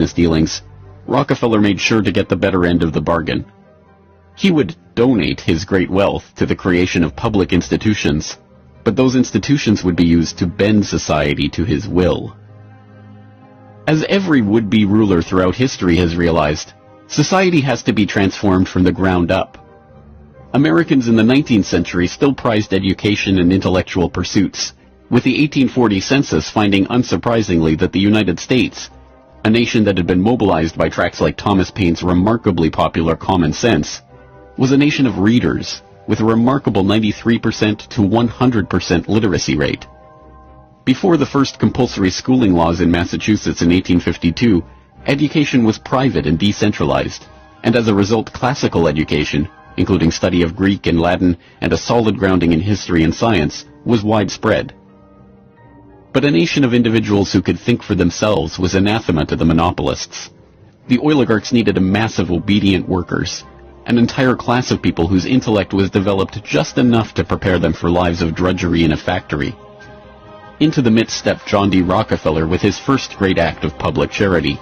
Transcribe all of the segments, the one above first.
business dealings, Rockefeller made sure to get the better end of the bargain. He would donate his great wealth to the creation of public institutions, but those institutions would be used to bend society to his will. As every would-be ruler throughout history has realized, society has to be transformed from the ground up. Americans in the 19th century still prized education and intellectual pursuits, with the 1840 census finding unsurprisingly that the United States, a nation that had been mobilized by tracts like Thomas Paine's remarkably popular Common Sense, was a nation of readers with a remarkable 93% to 100% literacy rate. Before the first compulsory schooling laws in Massachusetts in 1852, education was private and decentralized, and as a result classical education, including study of Greek and Latin and a solid grounding in history and science, was widespread. But a nation of individuals who could think for themselves was anathema to the monopolists. The oligarchs needed a mass of obedient workers, an entire class of people whose intellect was developed just enough to prepare them for lives of drudgery in a factory. Into the midst stepped John D. Rockefeller with his first great act of public charity,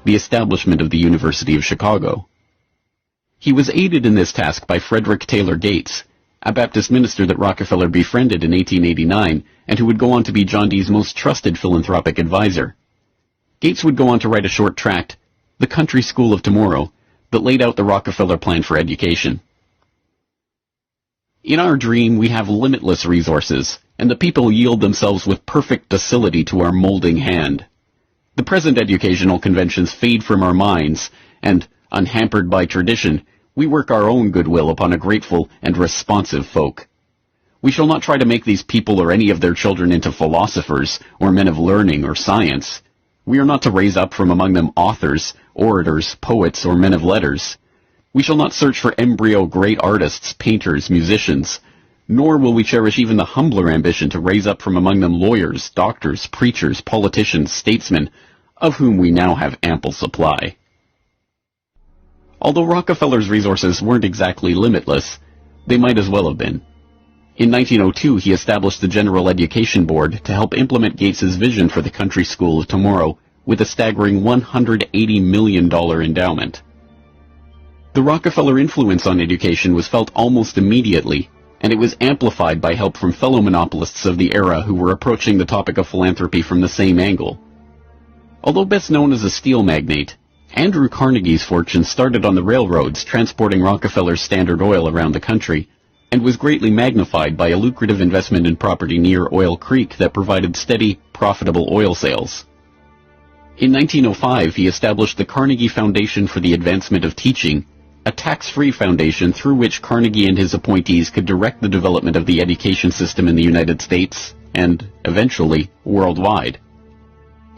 the establishment of the University of Chicago. He was aided in this task by Frederick Taylor Gates, a Baptist minister that Rockefeller befriended in 1889 and who would go on to be John D.'s most trusted philanthropic advisor. Gates would go on to write a short tract, The Country School of Tomorrow, that laid out the Rockefeller plan for education. In our dream, we have limitless resources, and the people yield themselves with perfect docility to our molding hand. The present educational conventions fade from our minds, and, unhampered by tradition, we work our own goodwill upon a grateful and responsive folk. We shall not try to make these people or any of their children into philosophers, or men of learning or science. We are not to raise up from among them authors, orators, poets, or men of letters. We shall not search for embryo great artists, painters, musicians, nor will we cherish even the humbler ambition to raise up from among them lawyers, doctors, preachers, politicians, statesmen, of whom we now have ample supply. Although Rockefeller's resources weren't exactly limitless, they might as well have been. In 1902, he established the General Education Board to help implement Gates's vision for the Country School of Tomorrow with a staggering $180 million endowment. The Rockefeller influence on education was felt almost immediately, and it was amplified by help from fellow monopolists of the era who were approaching the topic of philanthropy from the same angle. Although best known as a steel magnate, Andrew Carnegie's fortune started on the railroads transporting Rockefeller's Standard Oil around the country, and was greatly magnified by a lucrative investment in property near Oil Creek that provided steady, profitable oil sales. In 1905, he established the Carnegie Foundation for the Advancement of Teaching, a tax-free foundation through which Carnegie and his appointees could direct the development of the education system in the United States and, eventually, worldwide.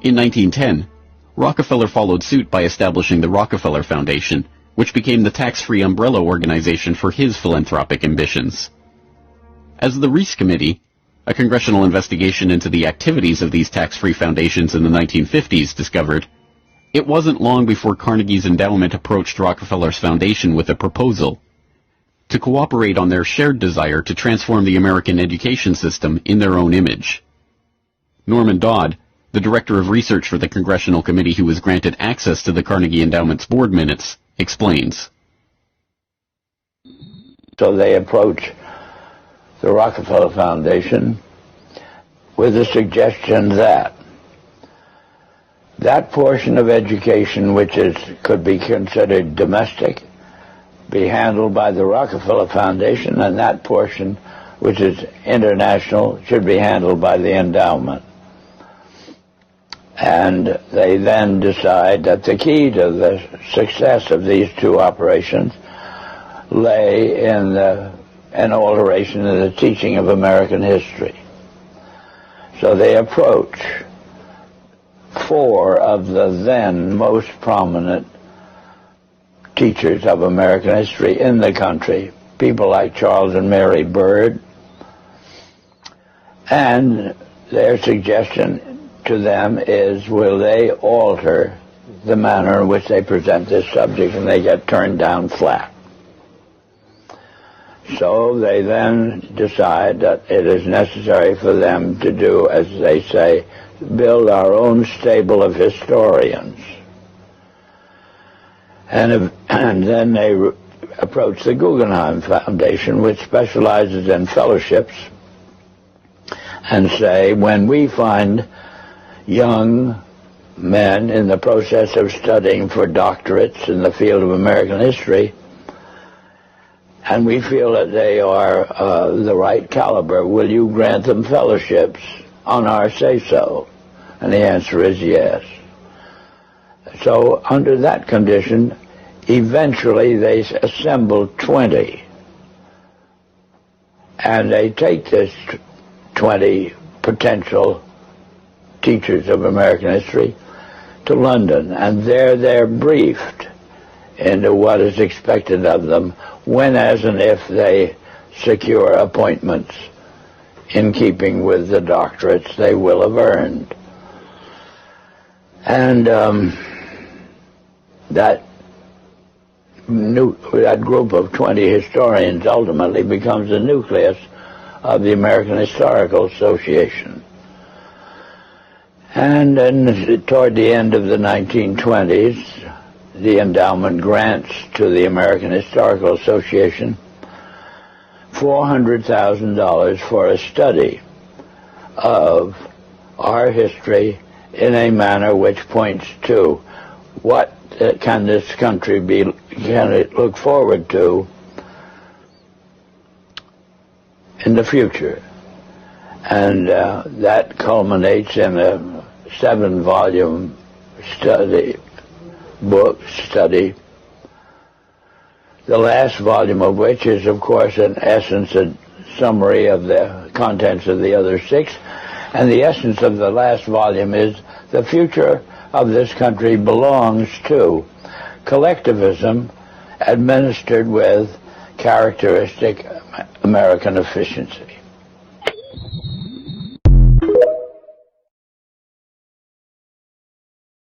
In 1910, Rockefeller followed suit by establishing the Rockefeller Foundation, which became the tax-free umbrella organization for his philanthropic ambitions. As the Reese Committee, a congressional investigation into the activities of these tax-free foundations in the 1950s, discovered, it wasn't long before Carnegie's endowment approached Rockefeller's foundation with a proposal to cooperate on their shared desire to transform the American education system in their own image. Norman Dodd, the director of research for the congressional committee who was granted access to the Carnegie Endowment's board minutes, explains. So they approach the Rockefeller Foundation with the suggestion that that portion of education which could be considered domestic be handled by the Rockefeller Foundation, and that portion which is international should be handled by the endowment. And they then decide that the key to the success of these two operations lay in an alteration in the teaching of American history. So they approach four of the then most prominent teachers of American history in the country, people like Charles and Mary Bird, and their suggestion to them is, will they alter the manner in which they present this subject, and they get turned down flat. So they then decide that it is necessary for them to do, as they say, build our own stable of historians. And then they approach the Guggenheim Foundation, which specializes in fellowships, and say, when we find young men in the process of studying for doctorates in the field of American history, and we feel that they are the right caliber, will you grant them fellowships on our say-so? And the answer is yes. So under that condition, eventually they assemble 20. And they take this 20 potential teachers of American history to London, and there they're briefed into what is expected of them when, as and if they secure appointments in keeping with the doctorates they will have earned. And that group of 20 historians ultimately becomes the nucleus of the American Historical Association. And then toward the end of the 1920s, the endowment grants to the American Historical Association $400,000 for a study of our history in a manner which points to what can this country can it look forward to in the future. And that culminates in a 7-volume study, the last volume of which is, of course, in essence a summary of the contents of the other 6. And the essence of the last volume is the future of this country belongs to collectivism administered with characteristic American efficiency.